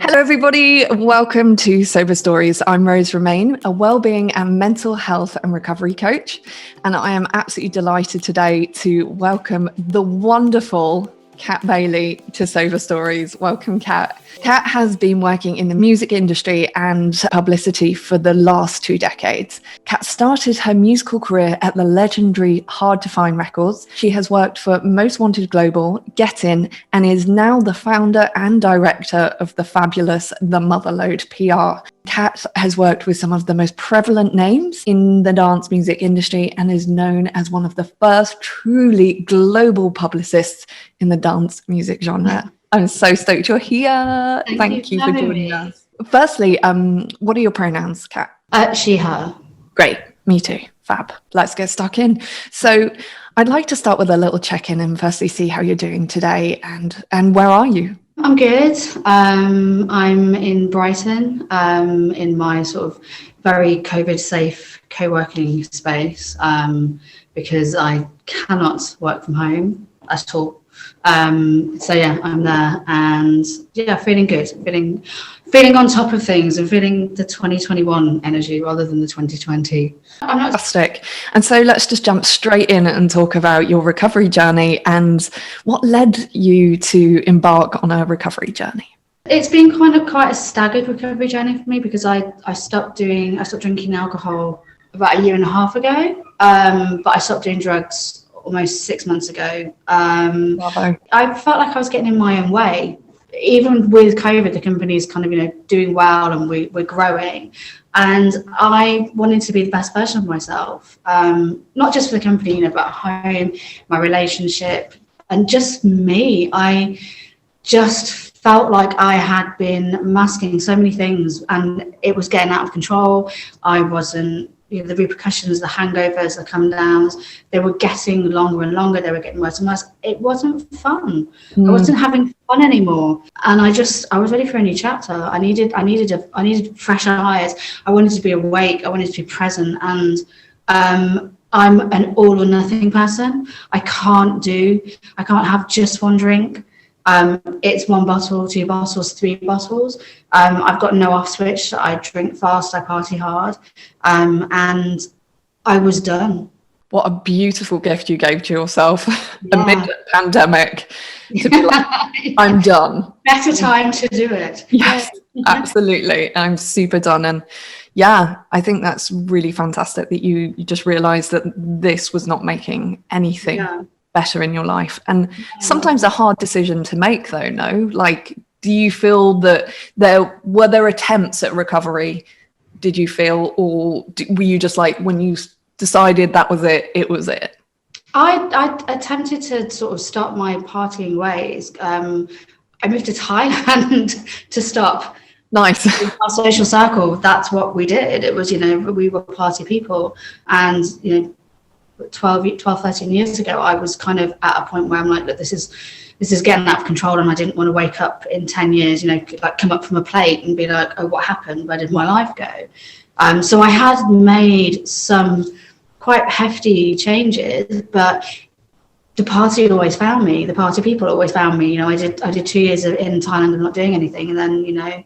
Hello, everybody. Welcome to Sober Stories. I'm Romain, a wellbeing and mental health and recovery coach. And I am absolutely delighted today to welcome the wonderful Kat Bailey to Sober Stories. Welcome, Kat. Kat has been working in the music industry and publicity for the last 2 decades. Kat started her musical career at the legendary Hard to Find Records. She has worked for Most Wanted Global, Checkin, and is now the founder and director of the fabulous Mother Lode PR. Kat has worked with some of the most prevalent names in the dance music industry and is known as one of the first truly global publicists in the dance music genre. I'm so stoked you're here. Thank you for joining us. Firstly, what are your pronouns, Kat? She, her. Great. Me too. Fab. Let's get stuck in. So I'd like to start with a little check-in and firstly see how you're doing today and where are you? I'm good. I'm in Brighton, in my sort of very COVID safe co-working space, because I cannot work from home at all. So yeah, I'm there and yeah, feeling good, feeling on top of things and feeling the 2021 energy rather than the 2020. Fantastic. And so let's just jump straight in and talk about your recovery journey and what led you to embark on a recovery journey. It's been quite a staggered recovery journey for me because I stopped drinking alcohol about 1.5 years ago, but I stopped doing drugs almost 6 months ago. I felt like I was getting in my own way. Even with COVID, the company is kind of, doing well and we're growing. And I wanted to be the best version of myself, not just for the company, but at home, my relationship, and just me. I just felt like I had been masking so many things and it was getting out of control. I wasn't, the repercussions, the hangovers, the come downs, they were getting longer and longer. They were getting worse and worse. It wasn't fun. I wasn't having fun anymore. And I was ready for a new chapter. I needed fresh eyes. I wanted to be awake. I wanted to be present. And I'm an all or nothing person. I can't have just one drink. It's 1 bottle, 2 bottles, 3 bottles. I've got no off switch. I drink fast, I party hard. And I was done. What a beautiful gift you gave to yourself amid the pandemic to be like, I'm done. Better time to do it. Yes, absolutely. I'm super done. And yeah, I think that's really fantastic that you just realized that this was not making anything better in your life. And sometimes a hard decision to make though, no? Like, do you feel that there were attempts at recovery? Did you feel, or were you just like, when you decided that was it, it was it? I attempted to sort of stop my partying ways. I moved to Thailand to stop. Nice. Our social circle, that's what we did. It was, we were party people. And, 12, 13 years ago, I was kind of at a point where I'm like, look, this is getting out of control, and I didn't want to wake up in 10 years, like come up from a plate and be like, oh, what happened? Where did my life go? So I had made some quite hefty changes, but the party always found me. The party people always found me. I did 2 years in Thailand of not doing anything, and then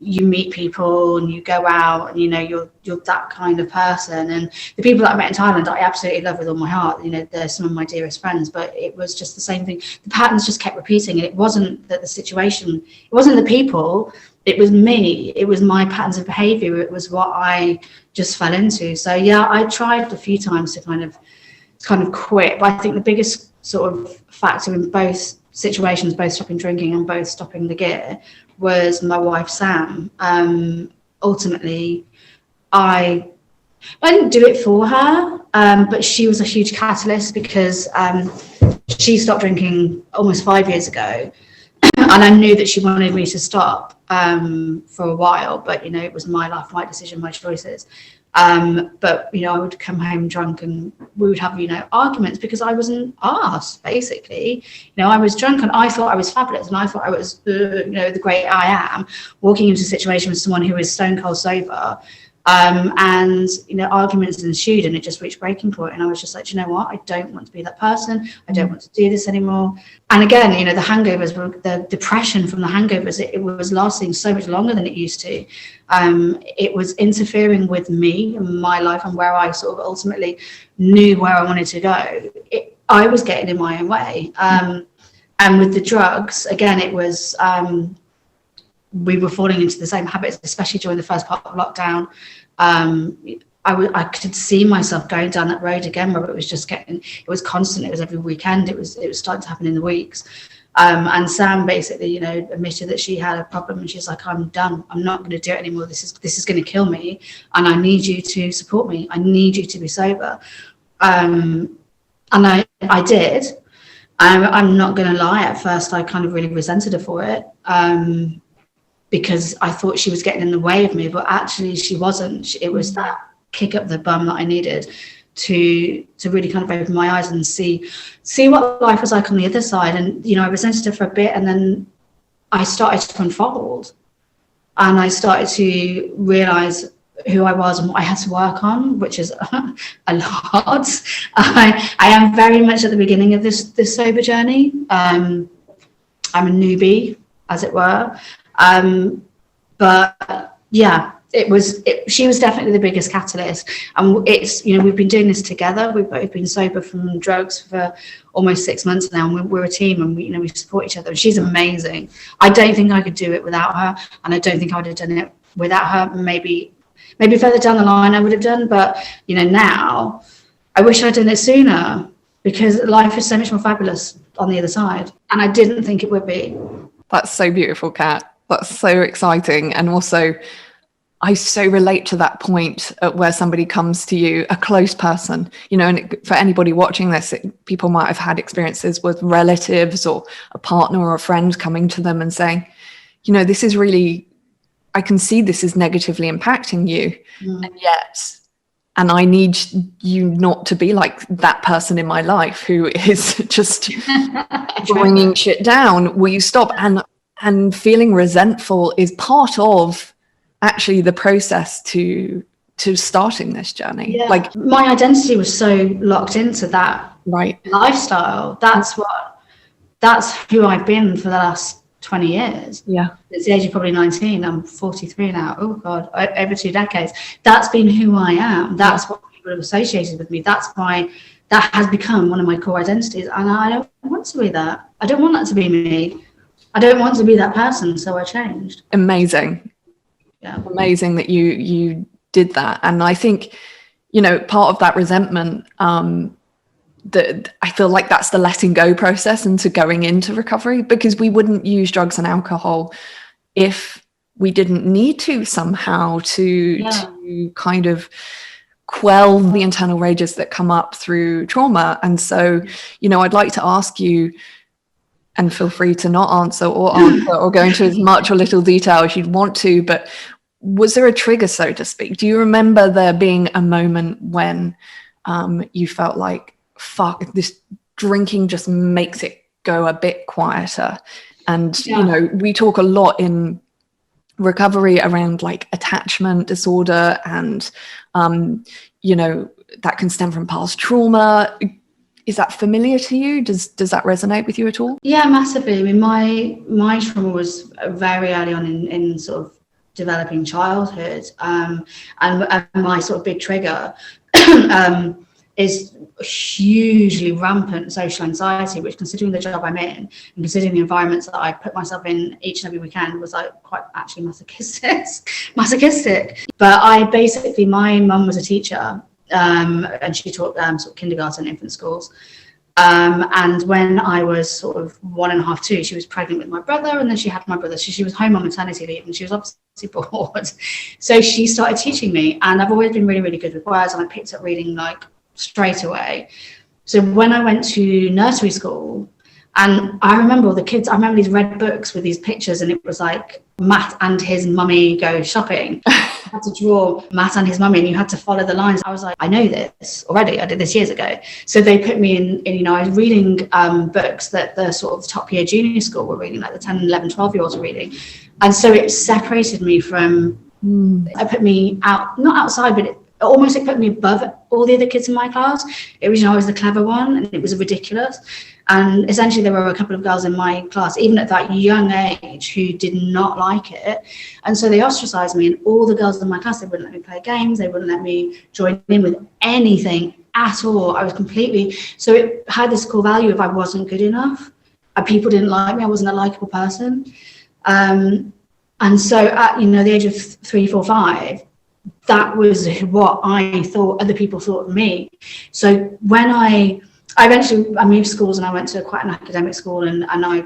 you meet people and you go out and you're that kind of person. And the people that I met in Thailand, I absolutely love with all my heart. They're some of my dearest friends, but it was just the same thing. The patterns just kept repeating, and it wasn't that the situation, it wasn't the people, it was me. It was my patterns of behavior. It was what I just fell into. So yeah, I tried a few times to kind of quit, but I think the biggest sort of factor in both situations, both stopping drinking and both stopping the gear, was my wife Sam. Ultimately, I didn't do it for her, but she was a huge catalyst because she stopped drinking almost 5 years ago, and I knew that she wanted me to stop for a while, but it was my life, my decision, my choices. But I would come home drunk and we would have arguments because I was an arse, basically. I was drunk and I thought I was fabulous and I thought I was the great I am, walking into a situation with someone who is stone cold sober, And arguments ensued, and it just reached breaking point. And I was just like, do you know what? I don't want to be that person. I don't want to do this anymore. And again, the hangovers, the depression from the hangovers, it was lasting so much longer than it used to. It was interfering with me and my life and where I sort of ultimately knew where I wanted to go. I was getting in my own way. And with the drugs, again, it was, we were falling into the same habits, especially during the first part of lockdown. I could see myself going down that road again, where it was constant. It was every weekend. It was starting to happen in the weeks. And Sam basically, admitted that she had a problem, and she's like, I'm done. I'm not going to do it anymore. This is going to kill me, and I need you to support me. I need you to be sober. And I did. I'm not going to lie. At first, I kind of really resented her for it. Because I thought she was getting in the way of me, but actually she wasn't. It was that kick up the bum that I needed to really kind of open my eyes and see what life was like on the other side. And, I resented her for a bit, and then I started to unfold, and I started to realize who I was and what I had to work on, which is a lot. I am very much at the beginning of this sober journey. I'm a newbie, as it were. But yeah, she was definitely the biggest catalyst. And it's, we've been doing this together. We've both been sober from drugs for almost 6 months now, and we're a team, and we support each other. She's amazing. I don't think I could do it without her, and I don't think I would have done it without her. Maybe further down the line I would have done, but now I wish I'd done it sooner, because life is so much more fabulous on the other side, and I didn't think it would be. That's so beautiful, Kat. That's so exciting. And also, I so relate to that point where somebody comes to you, a close person, and for anybody watching this, people might have had experiences with relatives or a partner or a friend coming to them and saying, this is really, I can see this is negatively impacting you. And I need you not to be like that person in my life who is just bringing shit down. Will you stop? And feeling resentful is part of actually the process to starting this journey. Yeah. Like, my identity was so locked into that lifestyle. That's who I've been for the last 20 years. Yeah. It's the age of probably 19. I'm 43 now. Oh God, over 2 decades. That's been who I am. That's what people have associated with me. That has become one of my core identities. And I don't want to be that. I don't want that to be me. I don't want to be that person. So I changed. Amazing. Yeah. Amazing that you did that. And I think, part of that resentment, that I feel like that's the letting go process into going into recovery, because we wouldn't use drugs and alcohol if we didn't need to somehow to kind of quell the internal rages that come up through trauma. And so, I'd like to ask you, and feel free to not answer or go into as much or little detail as you'd want to, but was there a trigger, so to speak? Do you remember there being a moment when you felt like, fuck, this drinking just makes it go a bit quieter? And we talk a lot in recovery around like attachment disorder, and that can stem from past trauma. Is that familiar to you? Does that resonate with you at all? Yeah, massively. I mean, my trauma was very early on in sort of developing childhood, and my sort of big trigger is hugely rampant social anxiety, which, considering the job I'm in and considering the environments that I put myself in each and every weekend, was like quite actually masochistic. But my mum was a teacher, and she taught sort of kindergarten, infant schools. And when I was sort of 1.5, 2, she was pregnant with my brother, and then she had my brother. So she was home on maternity leave, and she was obviously bored. So she started teaching me, and I've always been really, really good with words, and I picked up reading like straight away. So when I went to nursery school, and I remember all the kids, I remember these red books with these pictures, and it was like Matt and his mummy go shopping. I had to draw Matt and his mummy, and you had to follow the lines. I was like, I know this already. I did this years ago. So they put me in I was reading books that the sort of top year junior school were reading, like the 10, 11, 12-year-olds were reading. And so it separated me from It put me out, not outside, but it put me above all the other kids in my class. It was, I was the clever one, and it was ridiculous. And essentially there were a couple of girls in my class, even at that young age, who did not like it. And so they ostracized me, and all the girls in my class, they wouldn't let me play games. They wouldn't let me join in with anything at all. I was completely, so it had this core value of I wasn't good enough. People didn't like me. I wasn't a likable person. And so at, the age of 3, 4, 5, that was what I thought other people thought of me. So when I moved schools, and I went to quite an academic school, and I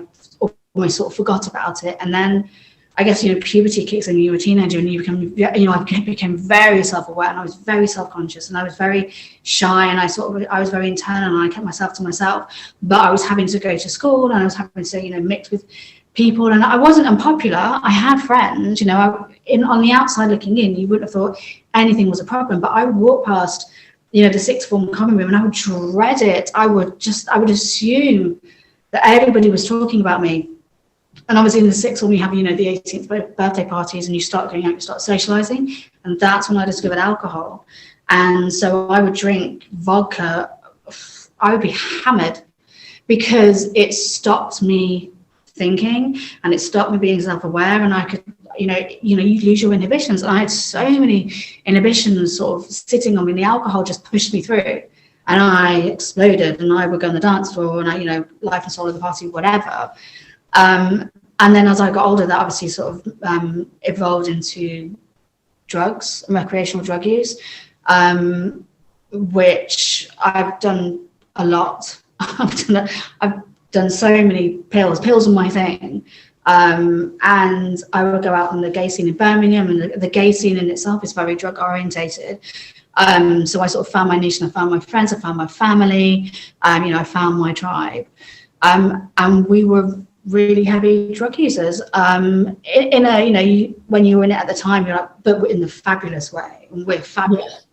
almost sort of forgot about it. And then I guess, puberty kicks in, you're a teenager, and you become, I became very self-aware, and I was very self-conscious, and I was very shy, and I was very internal, and I kept myself to myself. But I was having to go to school, and I was having to, mix with people, and I wasn't unpopular. I had friends, on the outside looking in, you wouldn't have thought anything was a problem. But I would walk past, the sixth form common room, and I would dread it. I would assume that everybody was talking about me. And obviously in the sixth form, you have, the 18th birthday parties, and you start going out, you start socializing. And that's when I discovered alcohol. And so I would drink vodka. I would be hammered, because it stopped me thinking, and it stopped me being self-aware, and I could, you lose your inhibitions. And I had so many inhibitions sort of sitting on me, and the alcohol just pushed me through, and I exploded, and I would go on the dance floor, and I, life and soul of the party, whatever. And then as I got older, that obviously sort of evolved into drugs and recreational drug use, which I've done a lot. I've done so many pills. Pills were my thing. And I would go out on the gay scene in Birmingham, and the gay scene in itself is very drug orientated. So I sort of found my niche, and I found my friends, I found my family, I found my tribe. And we were really heavy drug users. When you were in it at the time, you're like, but in the fabulous way, and we're fabulous.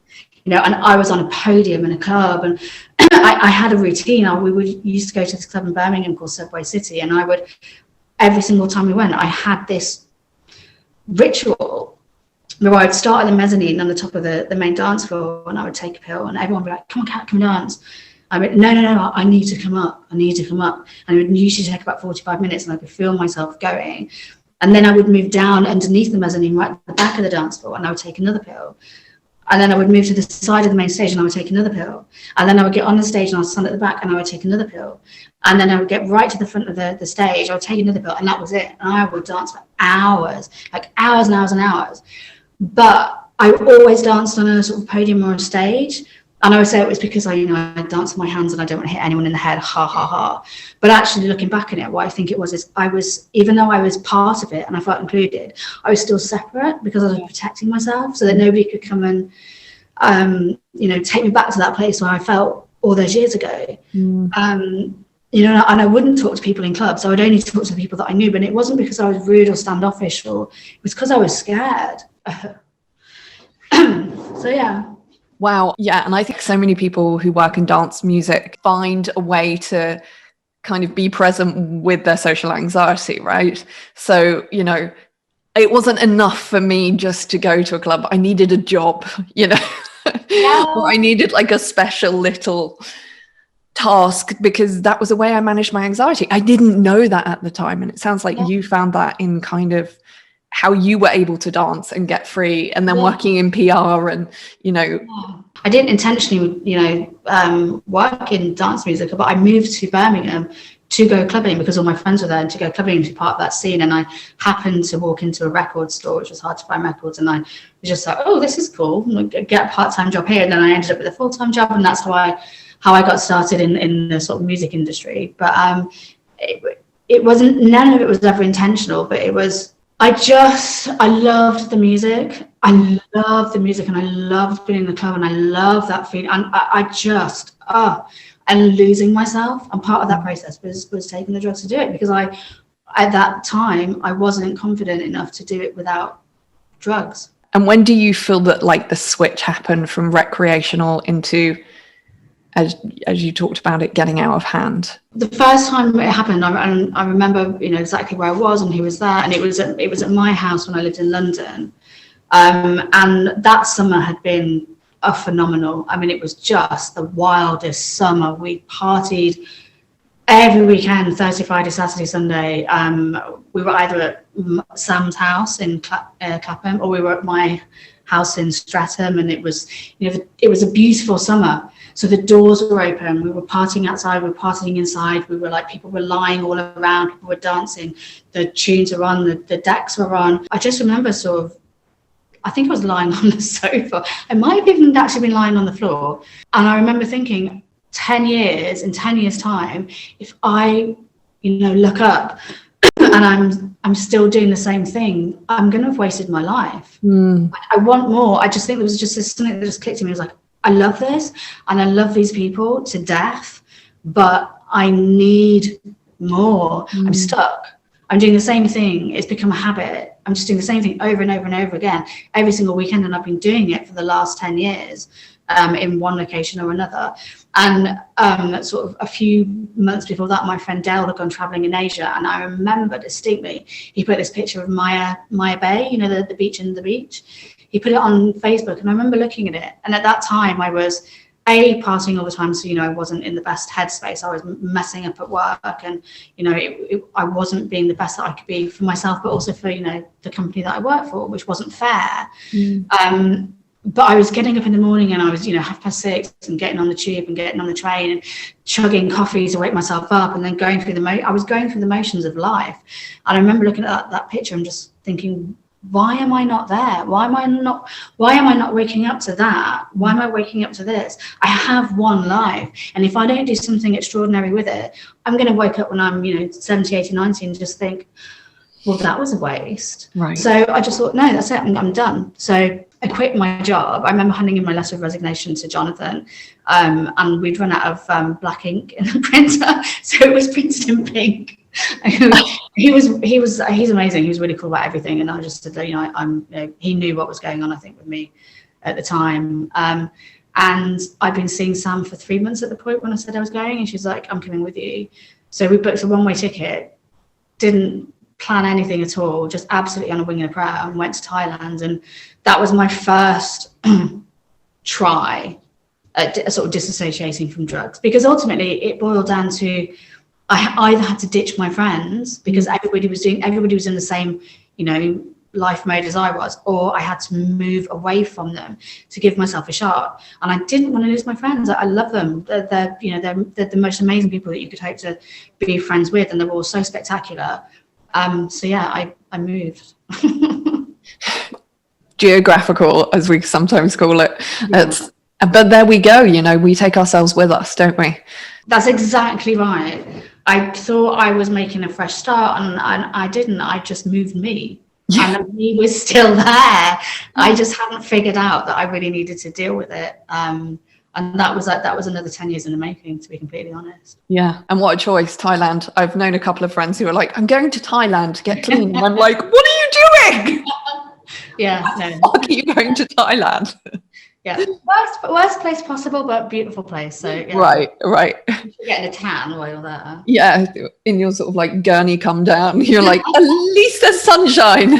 And I was on a podium in a club, and I had a routine. We used to go to this club in Birmingham called Subway City, and I would, every single time we went, I had this ritual where I would start at the mezzanine on the top of the main dance floor, and I would take a pill, and everyone would be like, come on, Kat, come dance. I went, no, I need to come up. And it would usually take about 45 minutes, and I could feel myself going. And then I would move down underneath the mezzanine, right at the back of the dance floor, and I would take another pill. And then I would move to the side of the main stage, and I would take another pill. And then I would get on the stage, and I would stand at the back, and I would take another pill. And then I would get right to the front of the stage, I would take another pill, and that was it. And I would dance for hours, like hours and hours and hours. But I always danced on a sort of podium or a stage. And I would say it was because I dance with my hands, and I don't want to hit anyone in the head, ha, ha, ha. But actually looking back on it, what I think it was is I was, even though I was part of it and I felt included, I was still separate, because I was protecting myself, so that nobody could come and, take me back to that place where I felt all those years ago. And I wouldn't talk to people in clubs. I would only talk to the people that I knew, but it wasn't because I was rude or standoffish, or it was because I was scared. So, yeah. Wow. Yeah. And I think so many people who work in dance music find a way to kind of be present with their social anxiety, right? So, it wasn't enough for me just to go to a club. I needed a job, Yeah. or I needed like a special little task, because that was the way I managed my anxiety. I didn't know that at the time. And it sounds like you found that in kind of how you were able to dance and get free, and then working in PR and, I didn't intentionally, work in dance music, but I moved to Birmingham to go clubbing because all my friends were there, and to go clubbing and to be part of that scene. And I happened to walk into a record store, which was hard to find records. And I was just like, oh, this is cool. I'm gonna get a part-time job here. And then I ended up with a full-time job. And that's how I got started in the sort of music industry. But it wasn't, none of it was ever intentional, but it was, I loved the music. I loved the music, and I loved being in the club, and I loved that feeling. And and losing myself. And part of that process was taking the drugs to do it, because at that time, I wasn't confident enough to do it without drugs. And when do you feel that like the switch happened from recreational into, as you talked about it, getting out of hand? The first time it happened, I remember, exactly where I was and who was there, and it was at my house when I lived in London. And that summer had been a phenomenal. I mean, it was just the wildest summer. We partied every weekend, Thursday, Friday, Saturday, Sunday. We were either at Sam's house in Clapham, or we were at my house in Streatham, and it was, it was a beautiful summer. So the doors were open. We were partying outside. We were partying inside. We were like, people were lying all around. People were dancing. The tunes were on. The decks were on. I just remember sort of, I think I was lying on the sofa. I might have even actually been lying on the floor. And I remember thinking, in 10 years time, if I, look up and I'm still doing the same thing, I'm going to have wasted my life. I want more. I just think it was just something that just clicked in me. It was like, I love this and I love these people to death, but I need more. I'm stuck. I'm doing the same thing. It's become a habit. I'm just doing the same thing over and over and over again, every single weekend. And I've been doing it for the last 10 years in one location or another. And sort of a few months before that, my friend Dale had gone traveling in Asia. And I remember distinctly, he put this picture of Maya Bay, the beach and the beach. He put it on Facebook, and I remember looking at it. And at that time, I was partying all the time, so I wasn't in the best headspace. I was messing up at work, and I wasn't being the best that I could be for myself, but also for the company that I work for, which wasn't fair. But I was getting up in the morning, and I was 6:30 and getting on the tube and getting on the train and chugging coffees to wake myself up, and then going through I was going through the motions of life. And I remember looking at that picture and just thinking, why am I not there? Why am I not waking up to that? Why am I waking up to this? I have one life. And if I don't do something extraordinary with it, I'm going to wake up when I'm, 70, 80, 90 and just think, well, that was a waste. Right. So I just thought, no, that's it. I'm done. So I quit my job. I remember handing in my letter of resignation to Jonathan, and we'd run out of black ink in the printer. So it was printed in pink. He's amazing. He was really cool about everything, and I just said, he knew what was going on, I think, with me at the time. And I'd been seeing Sam for 3 months at the point when I said I was going, and she's like, I'm coming with you. So we booked a one-way ticket, didn't plan anything at all, just absolutely on a wing and a prayer, and went to Thailand. And that was my first try at sort of disassociating from drugs, because ultimately it boiled down to, I either had to ditch my friends because everybody was in the same, life mode as I was, or I had to move away from them to give myself a shot. And I didn't want to lose my friends. I love them. They're the most amazing people that you could hope to be friends with, and they're all so spectacular. So yeah, I moved. Geographical, as we sometimes call it. Yeah. But there we go. We take ourselves with us, don't we? That's exactly right. I thought I was making a fresh start, and I didn't. I just moved me. Yeah. And me was still there. I just hadn't figured out that I really needed to deal with it. And that was another 10 years in the making, to be completely honest. Yeah. And what a choice, Thailand. I've known a couple of friends who are like, I'm going to Thailand to get clean. And I'm like, what are you doing? Yeah. No. Why are you going to Thailand? Yeah, worst place possible, but beautiful place. So yeah. Right. You're getting a tan while you're there. Yeah, in your sort of like gurney come down, you're like, at least there's sunshine.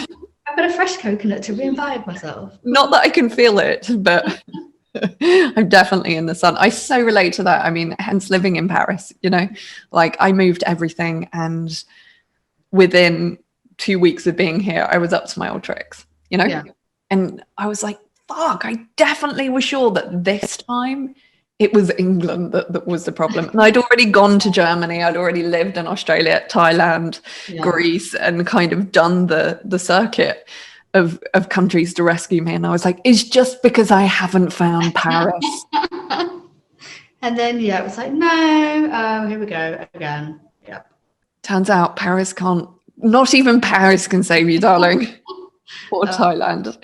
I've got a fresh coconut to re-imbibe myself. Not that I can feel it, but I'm definitely in the sun. I so relate to that. I mean, hence living in Paris, like I moved everything, and within 2 weeks of being here, I was up to my old tricks, Yeah. And I was like, fuck, I definitely was sure that this time it was England that was the problem. And I'd already gone to Germany. I'd already lived in Australia, Thailand, Greece, and kind of done the circuit of countries to rescue me. And I was like, it's just because I haven't found Paris. And then, it was like, no, here we go again. Yep. Turns out Paris not even Paris can save you, darling. Or Thailand.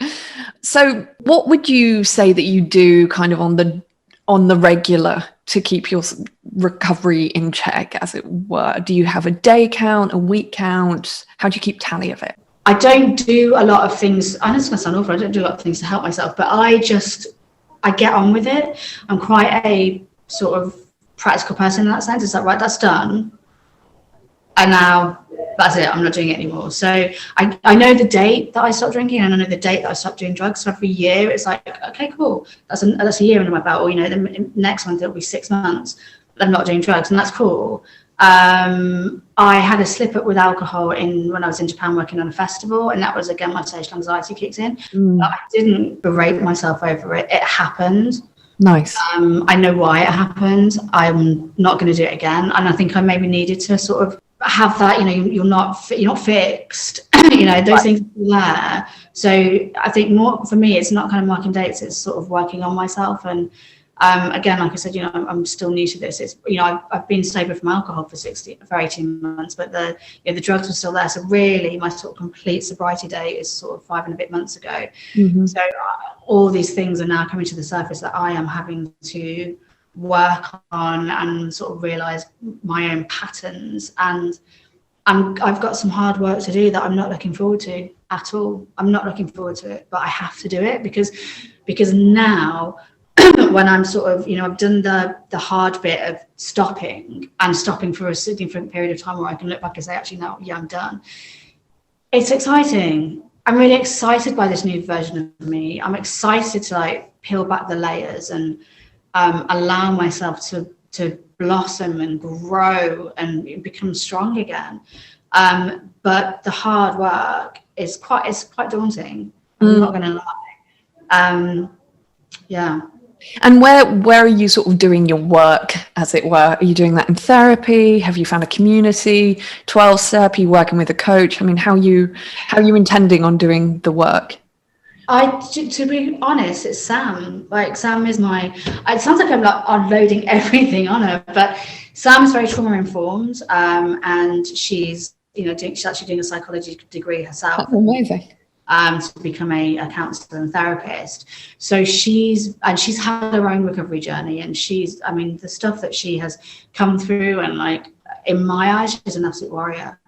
So what would you say that you do kind of on the regular to keep your recovery in check, as it were? Do you have a day count, a week count? How do you keep tally of it? I don't do a lot of things. I know it's going to sound awful. I don't do a lot of things to help myself, but I get on with it. I'm quite a sort of practical person in that sense. It's like, right, that's done. And now that's it, I'm not doing it anymore. So I know the date that I stopped drinking, and I know the date that I stopped doing drugs. So every year it's like, okay, cool, that's a year under my belt, or, you know, the next month it'll be 6 months I'm not doing drugs, and that's cool. I had a slip up with alcohol when I was in Japan working on a festival, and that was, again, my social anxiety kicked in. But I didn't berate myself over it. It happened. Nice. I know why it happened. I'm not going to do it again. And I think I maybe needed to sort of have that, you know, you're not fixed. You know, those things are there. So I think more for me, it's not kind of marking dates, it's sort of working on myself. And again, like I said, you know, I'm still new to this. It's, you know, I've been sober from alcohol for 18 months, but the drugs were still there. So really, my sort of complete sobriety date is sort of 5 and a bit months ago. So all these things are now coming to the surface that I am having to work on and sort of realize my own patterns. And I've got some hard work to do that I'm not looking forward to at all. I'm not looking forward to it, but I have to do it because now, when I'm sort of, you know, I've done the hard bit of stopping for a significant period of time where I can look back and say, actually, no, yeah, I'm done. It's exciting. I'm really excited by this new version of me. I'm excited to like peel back the layers and allow myself to blossom and grow and become strong again. But the hard work is quite daunting. I'm not going to lie. Yeah. And where are you sort of doing your work, as it were? Are you doing that in therapy? Have you found a community, 12-step? Are you working with a coach? I mean, how are you intending on doing the work? To be honest, it's Sam. Like, Sam is it sounds like I'm like unloading everything on her, but Sam is very trauma informed, and she's actually doing a psychology degree herself. That's amazing. To become a counsellor and therapist. So she's had her own recovery journey, and the stuff that she has come through, and like, in my eyes, she's an absolute warrior.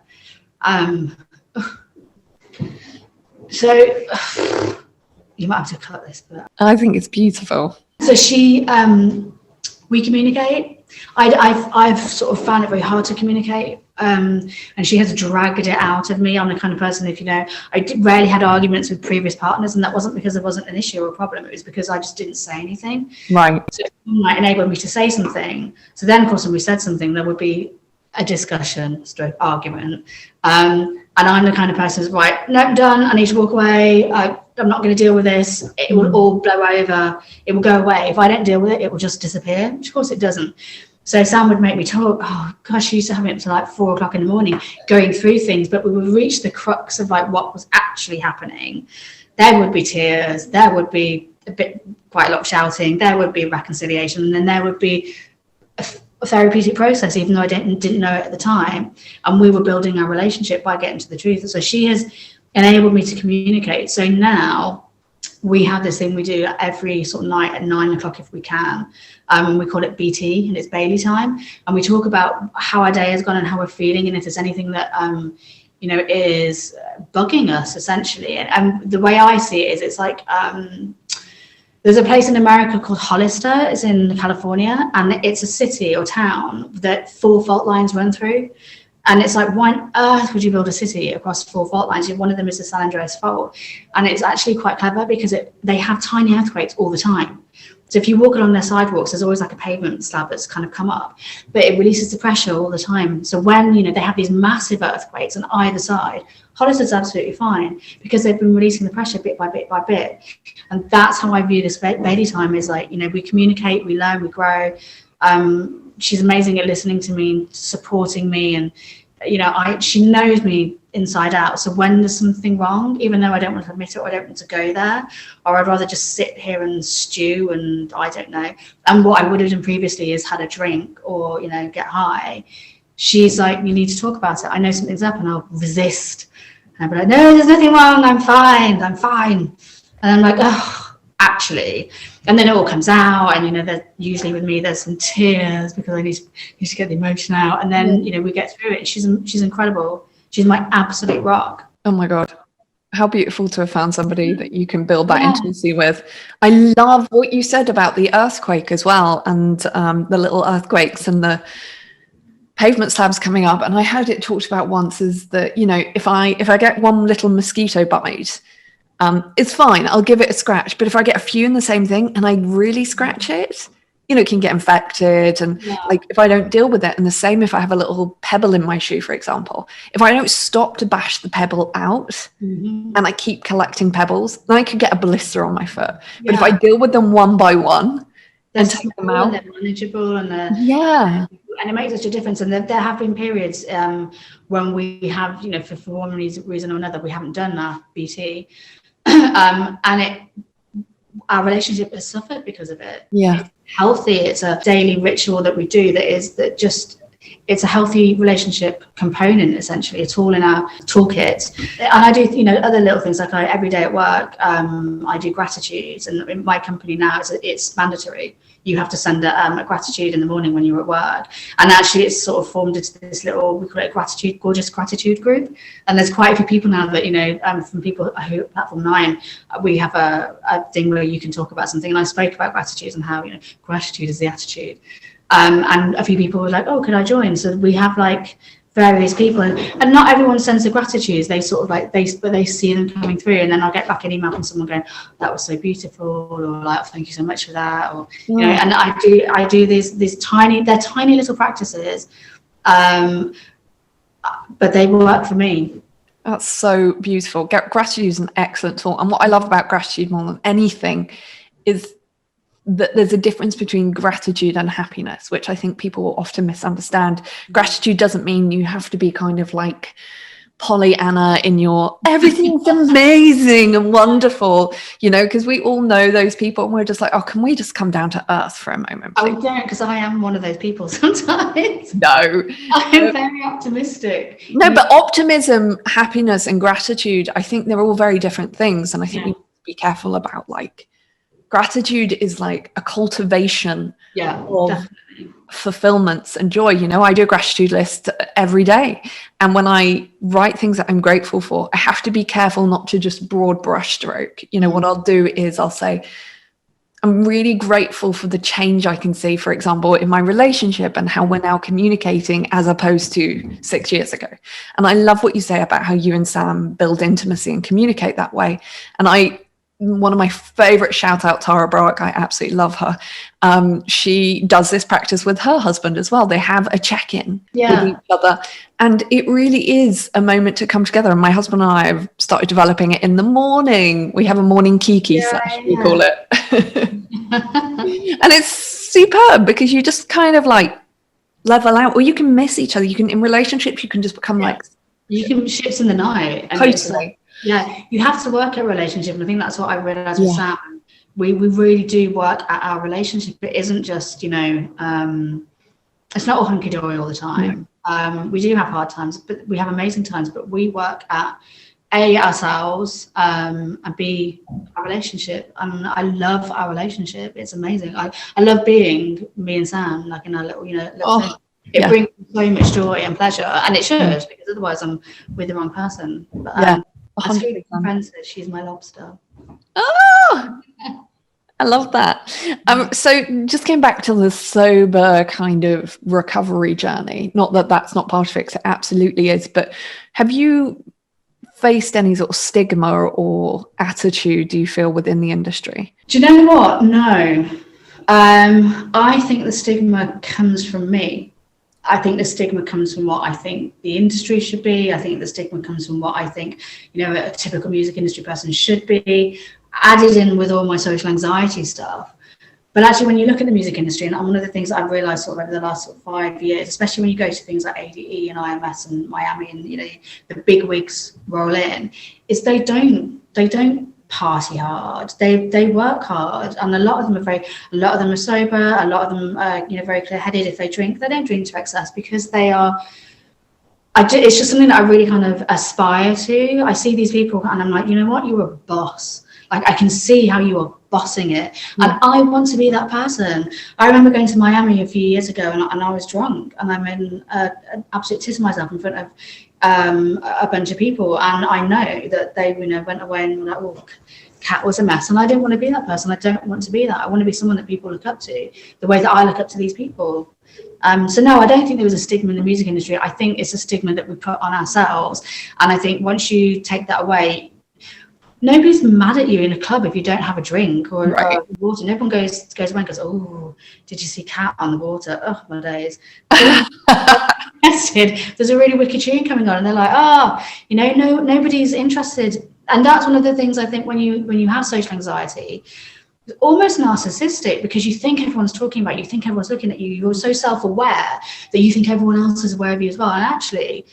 So you might have to cut this, but I think it's beautiful. So we communicate. I've sort of found it very hard to communicate. And she has dragged it out of me. I'm the kind of person, if you know, I rarely had arguments with previous partners, and that wasn't because there wasn't an issue or a problem. It was because I just didn't say anything. Right. So it might enable me to say something. So then, of course, when we said something, there would be a discussion, stroke argument. And I'm the kind of person who's right, no, I'm done. I need to walk away. I'm not going to deal with this. It will all blow over. It will go away. If I don't deal with it, it will just disappear. Which, of course, it doesn't. So Sam would make me talk. Oh gosh, she used to have me up to like 4 o'clock in the morning going through things, but we would reach the crux of like what was actually happening. There would be tears, there would be quite a lot of shouting, there would be reconciliation, and then there would be a therapeutic process, even though I didn't know it at the time. And we were building our relationship by getting to the truth. So she has enabled me to communicate. So now we have this thing we do every sort of night at 9 o'clock if we can. And we call it BT, and it's Bailey time. And we talk about how our day has gone and how we're feeling, and if there's anything that is bugging us, essentially. And the way I see it is, it's like there's a place in America called Hollister. It's in California, and it's a city or town that 4 fault lines run through. And it's like, why on earth would you build a city across 4 fault lines? One of them is the San Andreas Fault. And it's actually quite clever because they have tiny earthquakes all the time. So if you walk along their sidewalks, there's always like a pavement slab that's kind of come up, but it releases the pressure all the time. So when, they have these massive earthquakes on either side, Hollister's absolutely fine because they've been releasing the pressure bit by bit by bit. And that's how I view this Bailey time, is like, we communicate, we learn, we grow. She's amazing at listening to me, supporting me, and she knows me inside out. So when there's something wrong, even though I don't want to admit it, or I don't want to go there, or I'd rather just sit here and stew and I don't know. And what I would have done previously is had a drink or get high. She's like, you need to talk about it. I know something's up, and I'll resist. And I'll be like, no, there's nothing wrong. I'm fine. And I'm like, oh. Actually, and then it all comes out, and usually with me there's some tears because I need to get the emotion out, and then we get through it. She's incredible. She's my absolute rock. Oh my god, how beautiful to have found somebody that you can build that intimacy with. I love what you said about the earthquake as well, and the little earthquakes and the pavement slabs coming up, and I heard it talked about once, is that, you know, if I get one little mosquito bite, it's fine, I'll give it a scratch. But if I get a few in the same thing and I really scratch it, you know, it can get infected. And like, if I don't deal with it, and the same if I have a little pebble in my shoe, for example, if I don't stop to bash the pebble out and I keep collecting pebbles, then I could get a blister on my foot. But if I deal with them one by one and take them out, they're manageable, and and it makes such a difference. And there have been periods when we have, you know, for one reason or another, we haven't done our BT, and our relationship has suffered because of it. Yeah. It's healthy. It's a daily ritual that we do it's a healthy relationship component, essentially. It's all in our toolkit. And I do, you know, other little things, like every day at work, I do gratitudes, and in my company now it's mandatory. You have to send a gratitude in the morning when you're at work. And actually it's sort of formed into this little, we call it gorgeous gratitude group. And there's quite a few people now that, you know, from people who at Platform 9, we have a thing where you can talk about something. And I spoke about gratitude and how, you know, gratitude is the attitude. And a few people were like, oh, could I join? So we have like various people, and not everyone sends the gratitudes. They sort of like, they see them coming through, and then I'll get back an email from someone going, that was so beautiful, or like, thank you so much for that, or you know. And I do these tiny little practices, but they work for me. That's so beautiful. Gratitude is an excellent tool, and what I love about gratitude more than anything is that there's a difference between gratitude and happiness, which I think people often misunderstand. Gratitude doesn't mean you have to be kind of like Pollyanna in your everything's amazing and wonderful, you know, because we all know those people, and we're just like, oh, can we just come down to earth for a moment, please? I don't, because I am one of those people sometimes. No, I am very optimistic. No, but optimism, happiness, and gratitude, I think they're all very different things, and I think we need to be careful about, like, gratitude is like a cultivation of definitely fulfillments and joy. You know, I do a gratitude list every day, and when I write things that I'm grateful for, I have to be careful not to just broad brush stroke. You know, what I'll do is I'll say, I'm really grateful for the change I can see, for example, in my relationship and how we're now communicating as opposed to 6 years ago. And I love what you say about how you and Sam build intimacy and communicate that way. And one of my favorite, shout out Tara Browick, I absolutely love her. She does this practice with her husband as well. They have a check-in with each other, and it really is a moment to come together. And my husband and I have started developing it in the morning. We have a morning kiki session, we call it. And it's superb because you just kind of like level out, or you can miss each other. You can, in relationships, you can just become like, you can ships in the night. And totally. You have to work at a relationship, and I think that's what I realized with Sam. We really do work at our relationship. It isn't just, you know, it's not all hunky-dory all the time. We do have hard times, but we have amazing times. But we work at ourselves, and B, our relationship. And I love our relationship. It's amazing. I love being me and Sam, like in our little, you know, thing. It brings so much joy and pleasure, and it should, because otherwise I'm with the wrong person. But, as friend says, she's my lobster. Oh, I love that. So just going back to the sober kind of recovery journey, not that that's not part of it, 'cause it absolutely is, but have you faced any sort of stigma or attitude, do you feel, within the industry? Do you know what? No. I think the stigma comes from me. I think the stigma comes from what I think the industry should be. I think the stigma comes from what I think, you know, a typical music industry person should be, added in with all my social anxiety stuff. But actually, when you look at the music industry, and one of the things that I've realized sort of over the last sort of 5 years, especially when you go to things like ADE and IMS and Miami, and, you know, the big wigs roll in, is they don't party hard. They work hard, and a lot of them are sober. A lot of them are, you know, very clear-headed. If they drink, they don't drink to excess because they are. It's just something that I really kind of aspire to. I see these people, and I'm like, you know what? You're a boss. Like, I can see how you are bossing it, and I want to be that person. I remember going to Miami a few years ago, and I was drunk, and I'm in an absolute tit of myself in front of a bunch of people, and I know that they, you know, went away and were like, oh, Kat was a mess, and I didn't want to be that person. I don't want to be that. I want to be someone that people look up to, the way that I look up to these people. So no, I don't think there was a stigma in the music industry. I think it's a stigma that we put on ourselves. And I think once you take that away, nobody's mad at you in a club if you don't have a drink or water. No one goes away and goes, oh, did you see Cat on the water? Oh, my days. There's a really wicked tune coming on, and they're like, nobody's interested. And that's one of the things I think when you have social anxiety, it's almost narcissistic, because you think everyone's talking about you, think everyone's looking at you, you're so self-aware that you think everyone else is aware of you as well. And actually,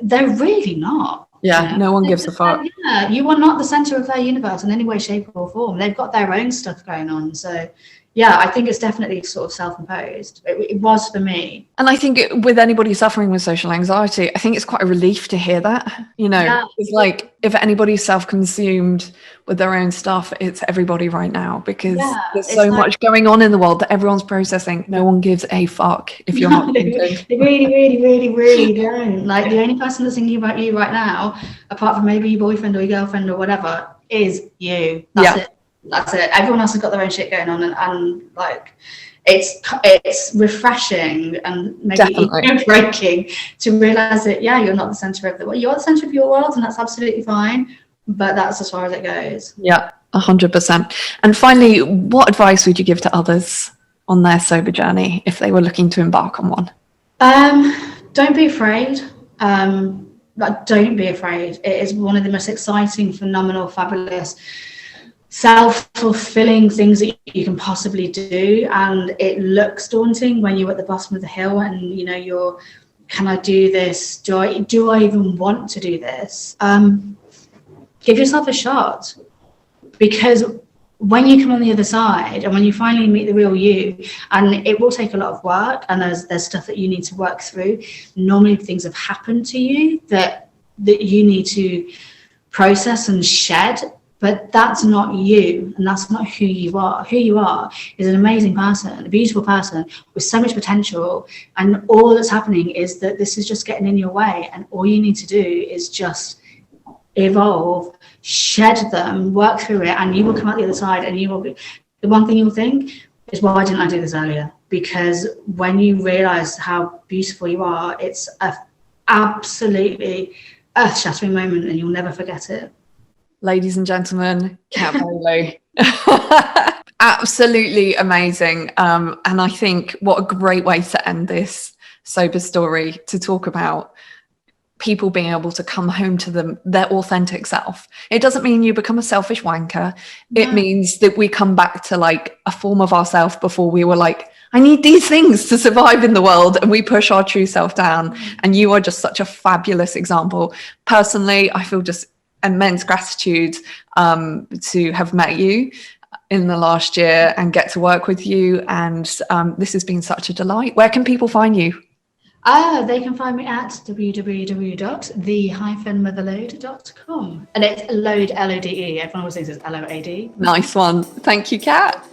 they're really not. Yeah, no one gives a fuck. Yeah, you are not the center of their universe in any way, shape, or form. They've got their own stuff going on. So, yeah, I think it's definitely sort of self-imposed. It was for me. And I think with anybody suffering with social anxiety, I think it's quite a relief to hear that. It's like if anybody's self-consumed with their own stuff, it's everybody right now, because there's so much going on in the world that everyone's processing. No one gives a fuck if you're not thinking. They really, really, really, really don't. Like, the only person that's thinking about you right now, apart from maybe your boyfriend or your girlfriend or whatever, is you. That's it. Everyone else has got their own shit going on, and like, it's refreshing and maybe even breaking to realize that you're not the center of the world. You're the center of your world, and that's absolutely fine. But that's as far as it goes. Yeah, 100%. And finally, what advice would you give to others on their sober journey if they were looking to embark on one? Don't be afraid. Don't be afraid. It is one of the most exciting, phenomenal, fabulous, self-fulfilling things that you can possibly do. And it looks daunting when you're at the bottom of the hill and you're, can I do this? Do I even want to do this? Give yourself a shot, because when you come on the other side and when you finally meet the real you, and it will take a lot of work, and there's stuff that you need to work through. Normally things have happened to you that you need to process and shed. But that's not you, and that's not who you are. Who you are is an amazing person, a beautiful person with so much potential, and all that's happening is that this is just getting in your way, and all you need to do is just evolve, shed them, work through it, and you will come out the other side, and you will be, the one thing you'll think is, why didn't I do this earlier? Because when you realize how beautiful you are, it's an absolutely earth-shattering moment, and you'll never forget it. Ladies and gentlemen, Cat Bailey. Absolutely amazing. And I think what a great way to end this sober story, to talk about people being able to come home to their authentic self. It doesn't mean you become a selfish wanker. No. It means that we come back to like a form of ourselves before we were like, I need these things to survive in the world, and we push our true self down. And you are just such a fabulous example. Personally, I feel just immense gratitude to have met you in the last year and get to work with you, and this has been such a delight. Where can people find you? They can find me at www.the-motherlode.com, and it's Lode, Lode. Everyone always thinks it's LOAD. Nice one. Thank you, Kat.